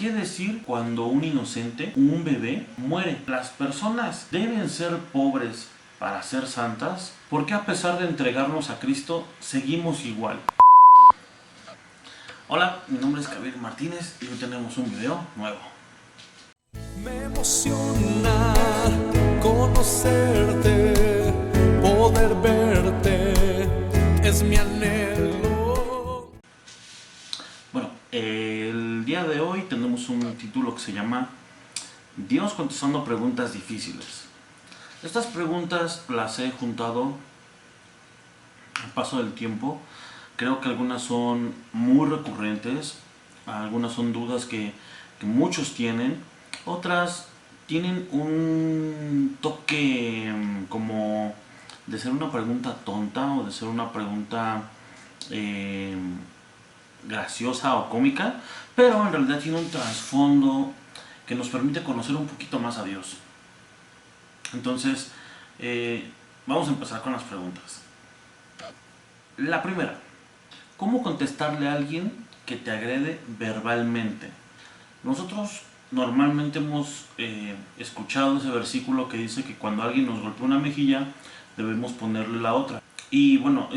¿Qué decir cuando un inocente, un bebé, muere? ¿Las personas deben ser pobres para ser santas? ¿Por qué a pesar de entregarnos a Cristo, seguimos igual? Hola, mi nombre es Javier Martínez y hoy tenemos un video nuevo. Me emociona conocerte, poder verte, es mi anhelo. Bueno, el día de hoy tenemos un título que se llama Dios contestando preguntas difíciles. Estas preguntas las he juntado al paso del tiempo. Creo que algunas son muy recurrentes, algunas son dudas que muchos tienen, otras tienen un toque como de ser una pregunta tonta o de ser una pregunta graciosa o cómica, pero en realidad tiene un trasfondo que nos permite conocer un poquito más a Dios. Entonces, vamos a empezar con las preguntas. La primera, ¿cómo contestarle a alguien que te agrede verbalmente? Nosotros normalmente hemos escuchado ese versículo que dice que cuando alguien nos golpea una mejilla, debemos ponerle la otra. Y bueno,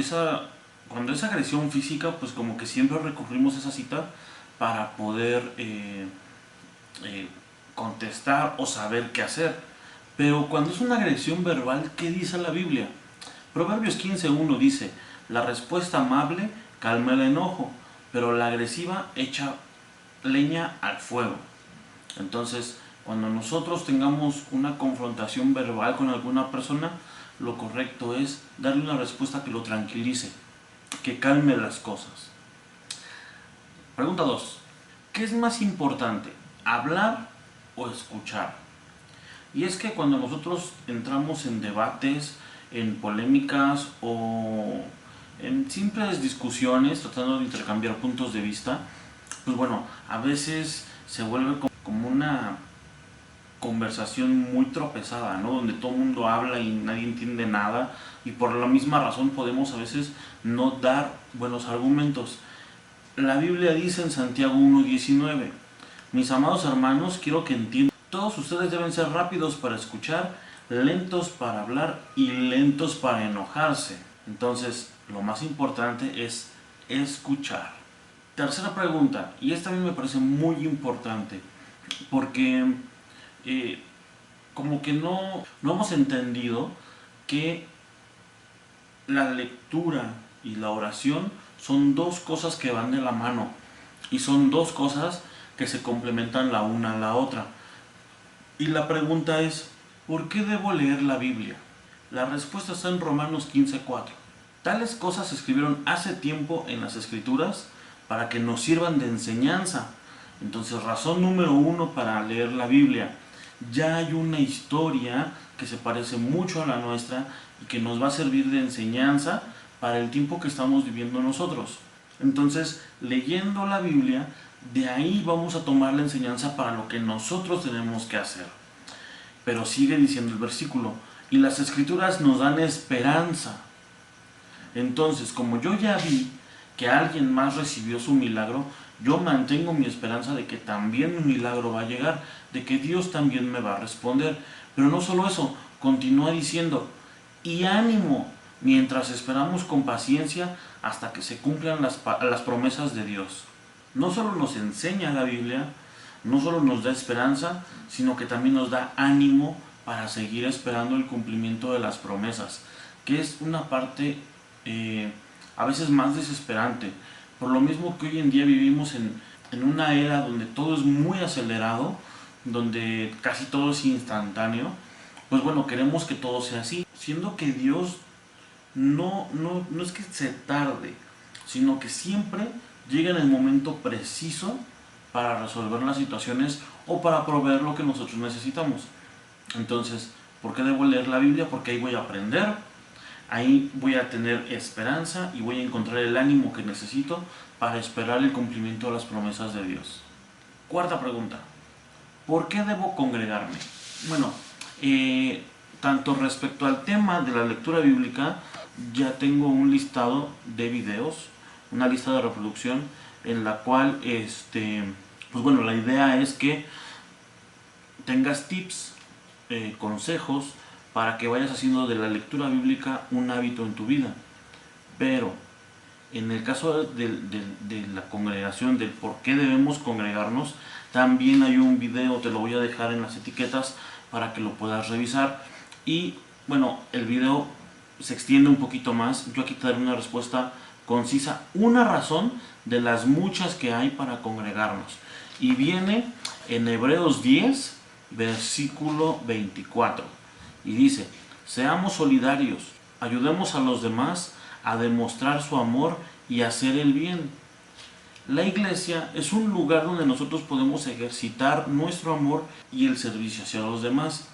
cuando es agresión física, pues como que siempre recurrimos a esa cita para poder contestar o saber qué hacer. Pero cuando es una agresión verbal, ¿qué dice la Biblia? Proverbios 15:1 dice: la respuesta amable calma el enojo, pero la agresiva echa leña al fuego. Entonces, cuando nosotros tengamos una confrontación verbal con alguna persona, lo correcto es darle una respuesta que lo tranquilice, que calme las cosas. Pregunta 2. ¿Qué es más importante, hablar o escuchar? Y es que cuando nosotros entramos en debates, en polémicas o en simples discusiones tratando de intercambiar puntos de vista, pues bueno, a veces se vuelve como una conversación muy tropezada, ¿no? Donde todo el mundo habla y nadie entiende nada, y por la misma razón podemos a veces no dar buenos argumentos. La Biblia dice en Santiago 1:19: mis amados hermanos, quiero que entiendan, todos ustedes deben ser rápidos para escuchar, lentos para hablar y lentos para enojarse. Entonces, lo más importante es escuchar. Tercera pregunta, y esta a mí me parece muy importante, porque como que no hemos entendido que la lectura y la oración son dos cosas que van de la mano, y son dos cosas que se complementan la una a la otra. Y la pregunta es, ¿por qué debo leer la Biblia? La respuesta está en Romanos 15:4. Tales cosas se escribieron hace tiempo en las Escrituras para que nos sirvan de enseñanza. Entonces, razón número 1 para leer la Biblia: ya hay una historia que se parece mucho a la nuestra y que nos va a servir de enseñanza para el tiempo que estamos viviendo nosotros. Entonces, leyendo la Biblia, de ahí vamos a tomar la enseñanza para lo que nosotros tenemos que hacer. Pero sigue diciendo el versículo: y las Escrituras nos dan esperanza. Entonces, como yo ya vi que alguien más recibió su milagro, yo mantengo mi esperanza de que también mi milagro va a llegar, de que Dios también me va a responder. Pero no solo eso, continúa diciendo: y ánimo, mientras esperamos con paciencia hasta que se cumplan las promesas de Dios. No solo nos enseña la Biblia, no solo nos da esperanza, sino que también nos da ánimo para seguir esperando el cumplimiento de las promesas, que es una parte a veces más desesperante. Por lo mismo que hoy en día vivimos en una era donde todo es muy acelerado, donde casi todo es instantáneo, pues bueno, queremos que todo sea así, siendo que Dios no es que se tarde, sino que siempre llega en el momento preciso para resolver las situaciones o para proveer lo que nosotros necesitamos. Entonces, ¿por qué debo leer la Biblia? Porque ahí voy a aprender, ahí voy a tener esperanza y voy a encontrar el ánimo que necesito para esperar el cumplimiento de las promesas de Dios. Cuarta pregunta, ¿por qué debo congregarme? Bueno, tanto respecto al tema de la lectura bíblica, ya tengo un listado de videos, una lista de reproducción en la cual Pues bueno, la idea es que tengas tips, consejos, para que vayas haciendo de la lectura bíblica un hábito en tu vida. Pero en el caso de la congregación, del por qué debemos congregarnos, también hay un video, te lo voy a dejar en las etiquetas para que lo puedas revisar. Y bueno, el video se extiende un poquito más. Yo aquí te daré una respuesta concisa, una razón de las muchas que hay para congregarnos. Y viene en Hebreos 10, versículo 24. Y dice: seamos solidarios, ayudemos a los demás a demostrar su amor y hacer el bien. La iglesia es un lugar donde nosotros podemos ejercitar nuestro amor y el servicio hacia los demás.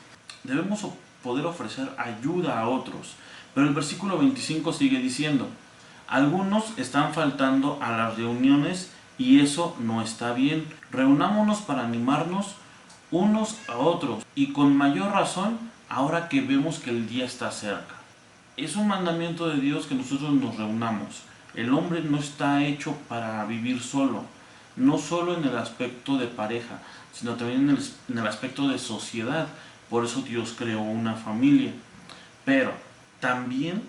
Debemos poder ofrecer ayuda a otros. Pero el versículo 25 sigue diciendo: algunos están faltando a las reuniones y eso no está bien. Reunámonos para animarnos unos a otros, y con mayor razón ahora que vemos que el día está cerca. Es un mandamiento de Dios que nosotros nos reunamos. El hombre no está hecho para vivir solo, no solo en el aspecto de pareja, sino también en el aspecto de sociedad. Por eso Dios creó una familia. Pero también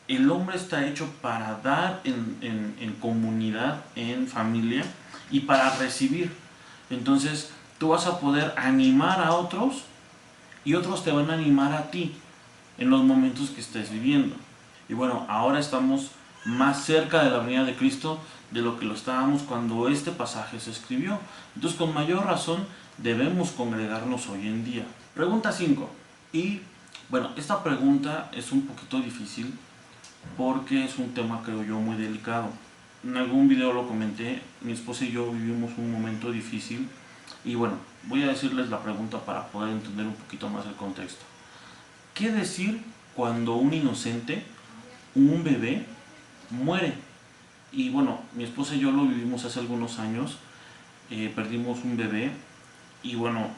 el hombre está hecho para dar en comunidad, en familia, y para recibir. Entonces tú vas a poder animar a otros y otros te van a animar a ti en los momentos que estés viviendo. Y bueno, ahora estamos más cerca de la venida de Cristo de lo que lo estábamos cuando este pasaje se escribió. Entonces, con mayor razón debemos congregarnos hoy en día. Pregunta 5. Y bueno, esta pregunta es un poquito difícil porque es un tema, creo yo, muy delicado. En algún video lo comenté, mi esposa y yo vivimos un momento difícil. Y bueno, voy a decirles la pregunta para poder entender un poquito más el contexto. ¿Qué decir cuando un inocente, un bebé, muere? Y bueno, mi esposa y yo lo vivimos hace algunos años. Perdimos un bebé. Y bueno,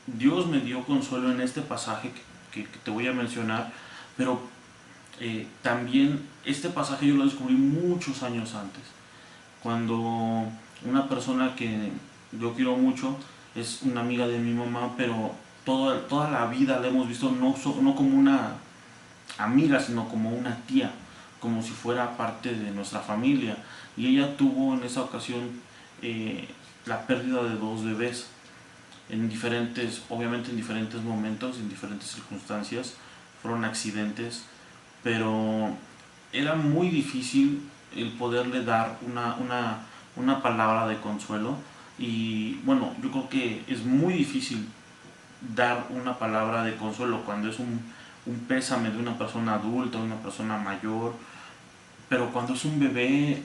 Dios me dio consuelo en este pasaje que te voy a mencionar. Pero también este pasaje yo lo descubrí muchos años antes. Cuando una persona que yo quiero mucho, es una amiga de mi mamá, pero toda la vida la hemos visto no como una amiga, sino como una tía, como si fuera parte de nuestra familia. Y ella tuvo en esa ocasión la pérdida de 2 bebés, obviamente en diferentes momentos, en diferentes circunstancias, fueron accidentes, pero era muy difícil el poderle dar una palabra de consuelo. Y bueno, yo creo que es muy difícil dar una palabra de consuelo cuando es un pésame de una persona adulta, de una persona mayor, pero cuando es un bebé,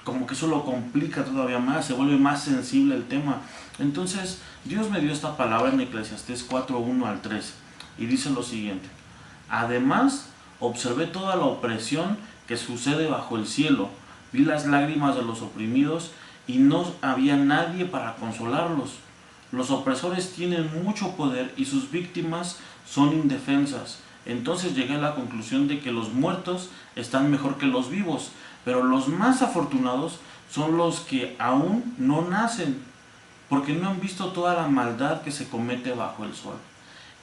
como que eso lo complica todavía más, se vuelve más sensible el tema. Entonces Dios me dio esta palabra en Eclesiastés 4:1 al 3 y dice lo siguiente: además observé toda la opresión que sucede bajo el cielo, vi las lágrimas de los oprimidos y no había nadie para consolarlos. Los opresores tienen mucho poder y sus víctimas son indefensas. Entonces llegué a la conclusión de que los muertos están mejor que los vivos, pero los más afortunados son los que aún no nacen, porque no han visto toda la maldad que se comete bajo el sol.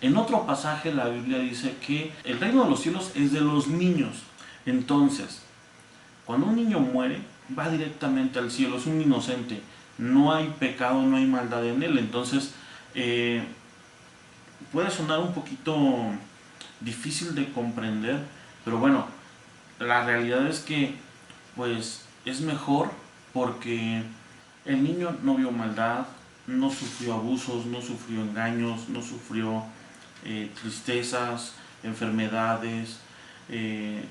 En otro pasaje la Biblia dice que el reino de los cielos es de los niños. Entonces, cuando un niño muere, va directamente al cielo, es un inocente, no hay pecado, no hay maldad en él. Entonces puede sonar un poquito difícil de comprender, pero bueno, la realidad es que pues es mejor, porque el niño no vio maldad, no sufrió abusos, no sufrió engaños, no sufrió tristezas, enfermedades,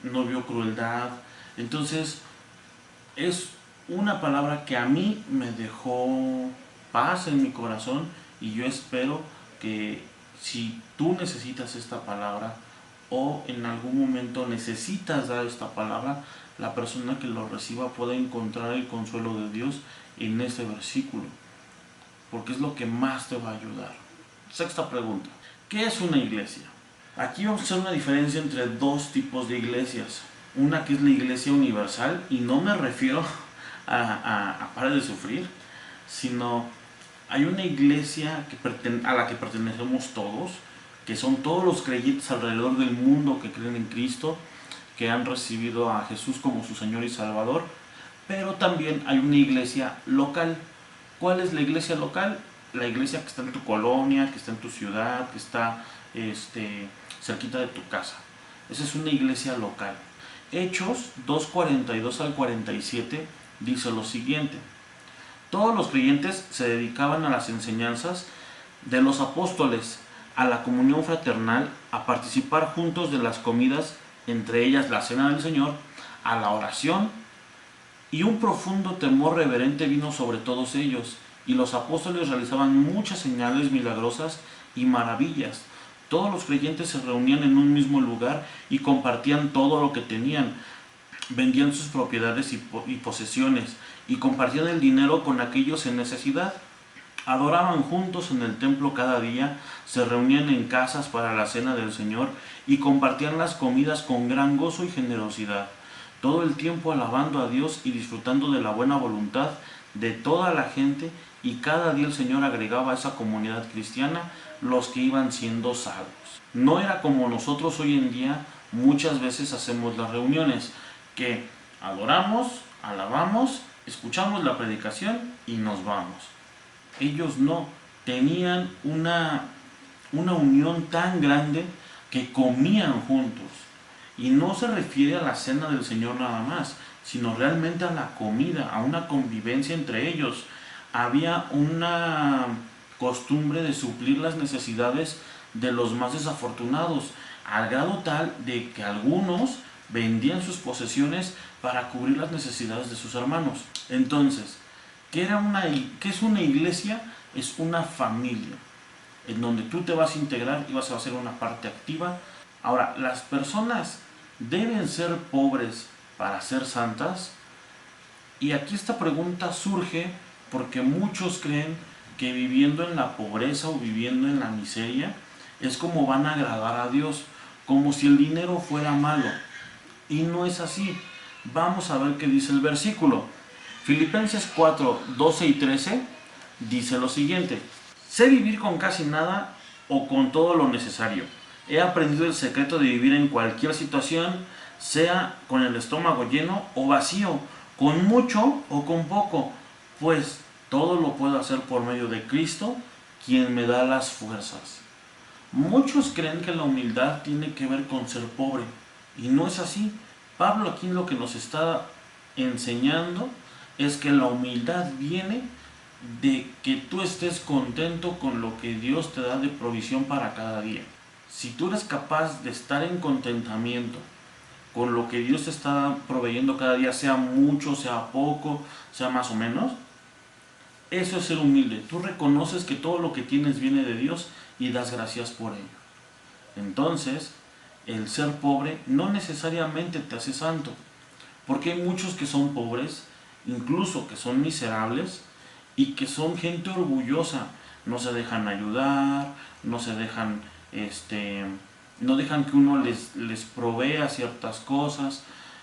no vio crueldad. Entonces es una palabra que a mí me dejó paz en mi corazón, y yo espero que si tú necesitas esta palabra o en algún momento necesitas dar esta palabra, la persona que lo reciba pueda encontrar el consuelo de Dios en este versículo, porque es lo que más te va a ayudar. Sexta pregunta: ¿qué es una iglesia? Aquí vamos a hacer una diferencia entre 2 tipos de iglesias. Una que es la iglesia universal, y no me refiero a pare de sufrir, sino hay una iglesia a la que pertenecemos todos, que son todos los creyentes alrededor del mundo que creen en Cristo, que han recibido a Jesús como su Señor y Salvador, pero también hay una iglesia local. ¿Cuál es la iglesia local? La iglesia que está en tu colonia, que está en tu ciudad, que está cerquita de tu casa. Esa es una iglesia local. Hechos 2:42 al 47 dice lo siguiente: todos los creyentes se dedicaban a las enseñanzas de los apóstoles, a la comunión fraternal, a participar juntos de las comidas, entre ellas la cena del Señor, a la oración, y un profundo temor reverente vino sobre todos ellos, y los apóstoles realizaban muchas señales milagrosas y maravillas. Todos los creyentes se reunían en un mismo lugar y compartían todo lo que tenían. Vendían sus propiedades y posesiones y compartían el dinero con aquellos en necesidad. Adoraban juntos en el templo cada día, se reunían en casas para la cena del Señor y compartían las comidas con gran gozo y generosidad, todo el tiempo alabando a Dios y disfrutando de la buena voluntad de toda la gente, y cada día el Señor agregaba a esa comunidad cristiana los que iban siendo salvos. No era como nosotros hoy en día muchas veces hacemos las reuniones, que adoramos, alabamos, escuchamos la predicación y nos vamos. Ellos no, tenían una unión tan grande que comían juntos. Y no se refiere a la cena del Señor nada más, sino realmente a la comida, a una convivencia entre ellos. Había una costumbre de suplir las necesidades de los más desafortunados, al grado tal de que algunos vendían sus posesiones para cubrir las necesidades de sus hermanos. Entonces, ¿qué es una iglesia? Es una familia en donde tú te vas a integrar y vas a ser una parte activa. Ahora, ¿las personas deben ser pobres para ser santas? Y aquí esta pregunta surge porque muchos creen que viviendo en la pobreza o viviendo en la miseria es como van a agradar a Dios, como si el dinero fuera malo. Y no es así. Vamos a ver qué dice el versículo. Filipenses 4:12 y 13 dice lo siguiente: sé vivir con casi nada o con todo lo necesario. He aprendido el secreto de vivir en cualquier situación, sea con el estómago lleno o vacío, con mucho o con poco, pues todo lo puedo hacer por medio de Cristo, quien me da las fuerzas. Muchos creen que la humildad tiene que ver con ser pobre, y no es así. Pablo aquí lo que nos está enseñando es que la humildad viene de que tú estés contento con lo que Dios te da de provisión para cada día. Si tú eres capaz de estar en contentamiento con lo que Dios te está proveyendo cada día, sea mucho, sea poco, sea más o menos, eso es ser humilde. Tú reconoces que todo lo que tienes viene de Dios y das gracias por ello. Entonces, el ser pobre no necesariamente te hace santo, porque hay muchos que son pobres, incluso que son miserables y que son gente orgullosa. No se dejan ayudar, no se dejan no dejan que uno les provea ciertas cosas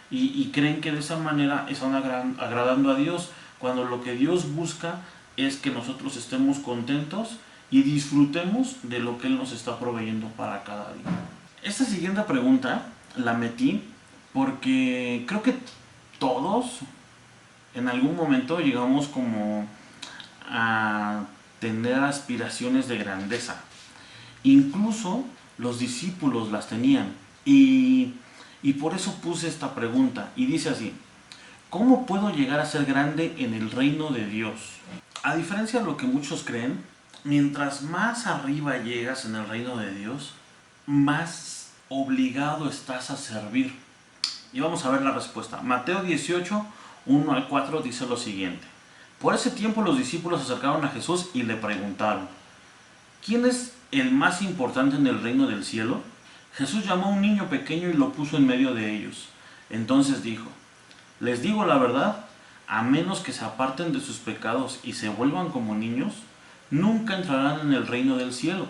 y creen que de esa manera están agradando a Dios, cuando lo que Dios busca es que nosotros estemos contentos y disfrutemos de lo que Él nos está proveyendo para cada día. Esta siguiente pregunta la metí porque creo que todos en algún momento llegamos como a tener aspiraciones de grandeza. Incluso los discípulos las tenían, y por eso puse esta pregunta, y dice así: ¿cómo puedo llegar a ser grande en el reino de Dios? A diferencia de lo que muchos creen, mientras más arriba llegas en el reino de Dios, más obligado estás a servir. Y vamos a ver la respuesta. Mateo 18, 1 al 4 dice lo siguiente: por ese tiempo los discípulos se acercaron a Jesús y le preguntaron: ¿quién es el más importante en el reino del cielo? Jesús llamó a un niño pequeño y lo puso en medio de ellos. Entonces dijo: les digo la verdad, a menos que se aparten de sus pecados y se vuelvan como niños, nunca entrarán en el reino del cielo.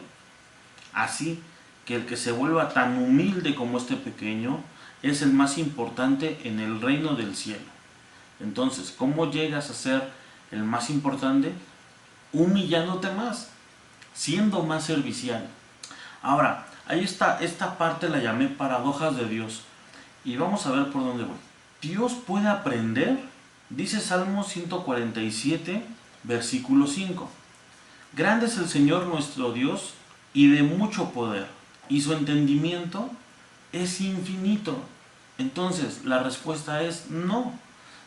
Así que el que se vuelva tan humilde como este pequeño es el más importante en el reino del cielo. Entonces, ¿cómo llegas a ser el más importante? Humillándote más, siendo más servicial. Ahora, ahí está, esta parte la llamé paradojas de Dios. Y vamos a ver por dónde voy. Dios puede aprender, dice Salmo 147, versículo 5. Grande es el Señor nuestro Dios y de mucho poder, y su entendimiento es infinito. Entonces, la respuesta es no.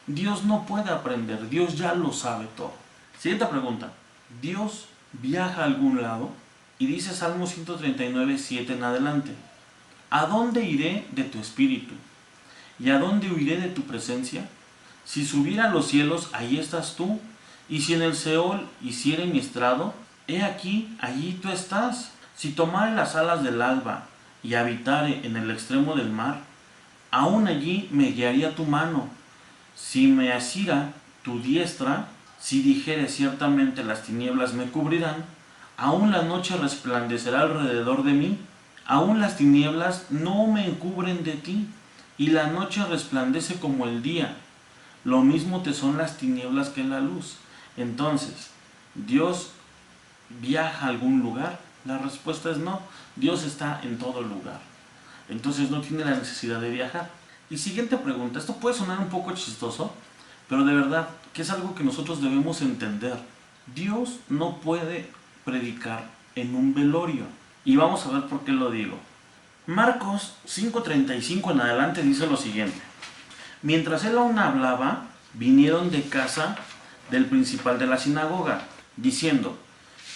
Dios no puede aprender, Dios ya lo sabe todo. Siguiente pregunta. ¿Dios viaja a algún lado? Y dice Salmo 139, 7 en adelante. ¿A dónde iré de tu espíritu? ¿Y a dónde huiré de tu presencia? Si subiera a los cielos, ahí estás tú. Y si en el Seol hiciere mi estrado, he aquí, allí tú estás. Si tomare las alas del alba y habitare en el extremo del mar, aún allí me guiaría tu mano. Si me asiera tu diestra, si dijere ciertamente las tinieblas me cubrirán, aún la noche resplandecerá alrededor de mí, aún las tinieblas no me encubren de ti, y la noche resplandece como el día. Lo mismo te son las tinieblas que la luz. Entonces, ¿Dios viaja a algún lugar? La respuesta es no. Dios está en todo lugar. Entonces no tiene la necesidad de viajar. Y siguiente pregunta. Esto puede sonar un poco chistoso, pero de verdad que es algo que nosotros debemos entender. Dios no puede predicar en un velorio. Y vamos a ver por qué lo digo. Marcos 5:35 en adelante dice lo siguiente. Mientras él aún hablaba, vinieron de casa del principal de la sinagoga, diciendo,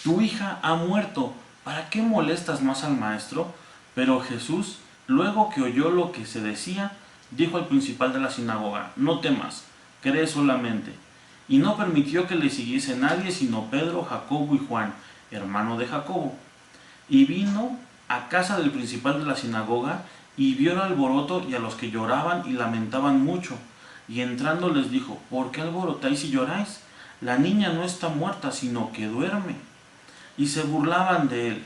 tu hija ha muerto, ¿para qué molestas más al maestro? Pero Jesús, luego que oyó lo que se decía, dijo al principal de la sinagoga, no temas, cree solamente. Y no permitió que le siguiese nadie sino Pedro, Jacobo y Juan, hermano de Jacobo. Y vino a casa del principal de la sinagoga y vio el alboroto y a los que lloraban y lamentaban mucho. Y entrando les dijo, ¿por qué alborotáis y lloráis? La niña no está muerta, sino que duerme. Y se burlaban de él.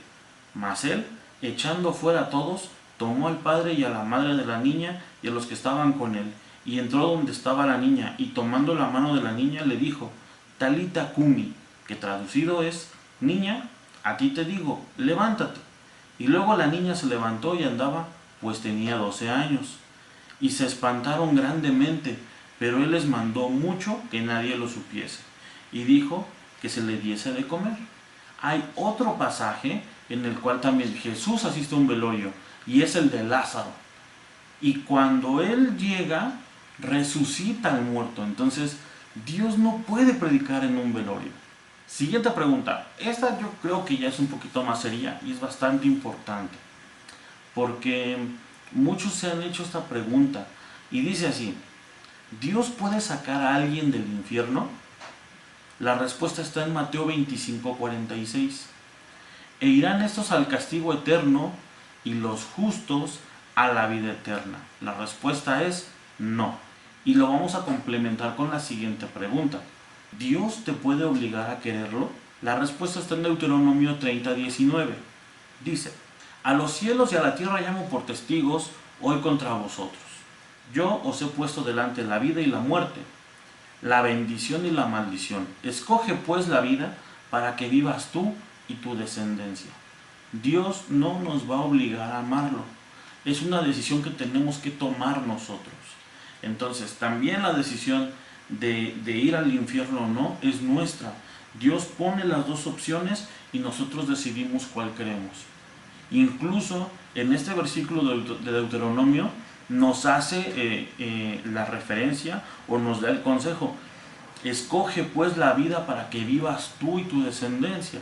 Mas él, echando fuera a todos, tomó al padre y a la madre de la niña y a los que estaban con él, y entró donde estaba la niña, y tomando la mano de la niña le dijo, Talita cumi, que traducido es, niña, a ti te digo, levántate. Y luego la niña se levantó y andaba, pues tenía 12 años. Y se espantaron grandemente, pero él les mandó mucho que nadie lo supiese, y dijo que se le diese de comer. Hay otro pasaje en el cual también Jesús asiste a un velorio, y es el de Lázaro. Y cuando él llega, resucita al muerto. Entonces, Dios no puede predicar en un velorio. Siguiente pregunta. Esta yo creo que ya es un poquito más seria y es bastante importante, porque muchos se han hecho esta pregunta y dice así, ¿Dios puede sacar a alguien del infierno? La respuesta está en Mateo 25:46. E irán estos al castigo eterno y los justos a la vida eterna. La respuesta es no. Y lo vamos a complementar con la siguiente pregunta. ¿Dios te puede obligar a quererlo? La respuesta está en Deuteronomio 30:19. Dice, a los cielos y a la tierra llamo por testigos hoy contra vosotros. Yo os he puesto delante la vida y la muerte, la bendición y la maldición. Escoge pues la vida para que vivas tú y tu descendencia. Dios no nos va a obligar a amarlo. Es una decisión que tenemos que tomar nosotros. Entonces, también la decisión de ir al infierno o no es nuestra. Dios pone las dos opciones y nosotros decidimos cuál queremos. Incluso en este versículo de Deuteronomio nos hace la referencia o nos da el consejo. Escoge pues la vida para que vivas tú y tu descendencia.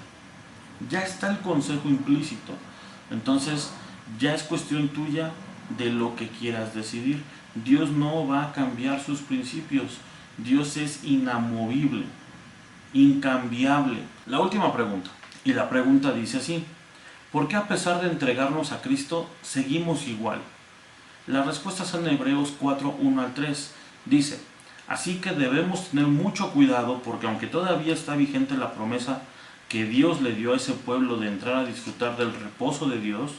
Ya está el consejo implícito. Entonces ya es cuestión tuya de lo que quieras decidir. Dios no va a cambiar sus principios. Dios es inamovible, incambiable. La última pregunta. Y la pregunta dice así. ¿Por qué a pesar de entregarnos a Cristo seguimos igual? La respuesta es en Hebreos 4:1-3. Dice, así que debemos tener mucho cuidado porque aunque todavía está vigente la promesa que Dios le dio a ese pueblo de entrar a disfrutar del reposo de Dios,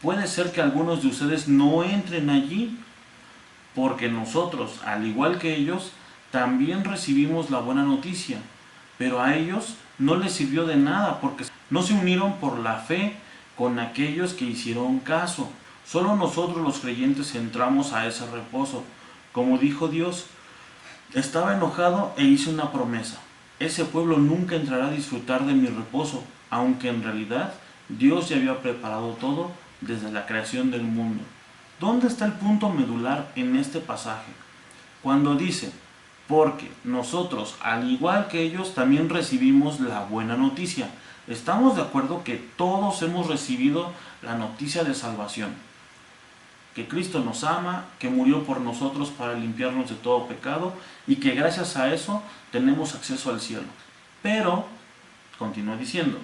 puede ser que algunos de ustedes no entren allí, porque nosotros, al igual que ellos, también recibimos la buena noticia, pero a ellos no les sirvió de nada porque no se unieron por la fe con aquellos que hicieron caso. Solo nosotros los creyentes entramos a ese reposo. Como dijo Dios, estaba enojado e hice una promesa. Ese pueblo nunca entrará a disfrutar de mi reposo, aunque en realidad Dios ya había preparado todo desde la creación del mundo. ¿Dónde está el punto medular en este pasaje? Cuando dice, porque nosotros, al igual que ellos, también recibimos la buena noticia. Estamos de acuerdo que todos hemos recibido la noticia de salvación. Que Cristo nos ama, que murió por nosotros para limpiarnos de todo pecado y que gracias a eso tenemos acceso al cielo. Pero, continúa diciendo,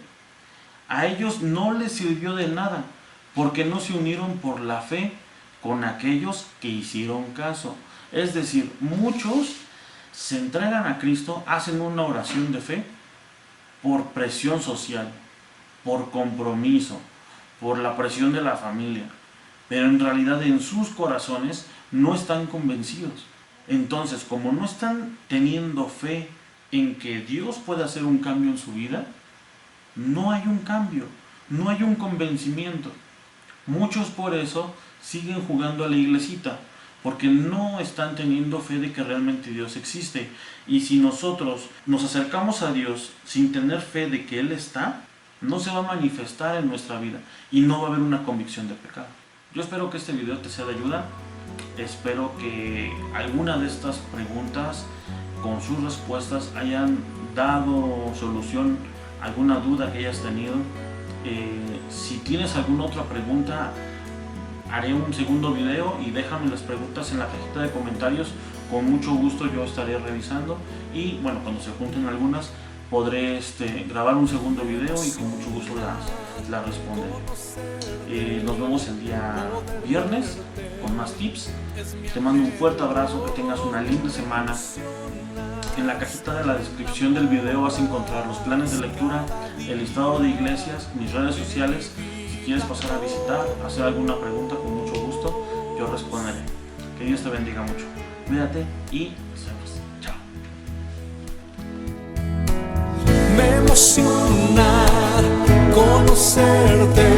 a ellos no les sirvió de nada porque no se unieron por la fe con aquellos que hicieron caso. Es decir, muchos se entregan a Cristo, hacen una oración de fe por presión social, por compromiso, por la presión de la familia, pero en realidad en sus corazones no están convencidos. Entonces, como no están teniendo fe en que Dios puede hacer un cambio en su vida, no hay un cambio, no hay un convencimiento. Muchos por eso siguen jugando a la iglesita, porque no están teniendo fe de que realmente Dios existe. Y si nosotros nos acercamos a Dios sin tener fe de que Él está, no se va a manifestar en nuestra vida y no va a haber una convicción de pecado. Yo espero que este video te sea de ayuda. Espero que alguna de estas preguntas con sus respuestas hayan dado solución a alguna duda que hayas tenido. Si tienes alguna otra pregunta, haré un segundo video y déjame las preguntas en la cajita de comentarios. Con mucho gusto yo estaré revisando y bueno, cuando se junten algunas podré grabar un segundo video y con mucho gusto las responderé. Nos vemos el día viernes con más tips. Te mando un fuerte abrazo, que tengas una linda semana. En la cajita de la descripción del video vas a encontrar los planes de lectura, el listado de iglesias, mis redes sociales. Si quieres pasar a visitar, hacer alguna pregunta, con mucho gusto yo responderé. Que Dios te bendiga mucho. Cuídate y nos vemos. Chao. Me emociona conocerte.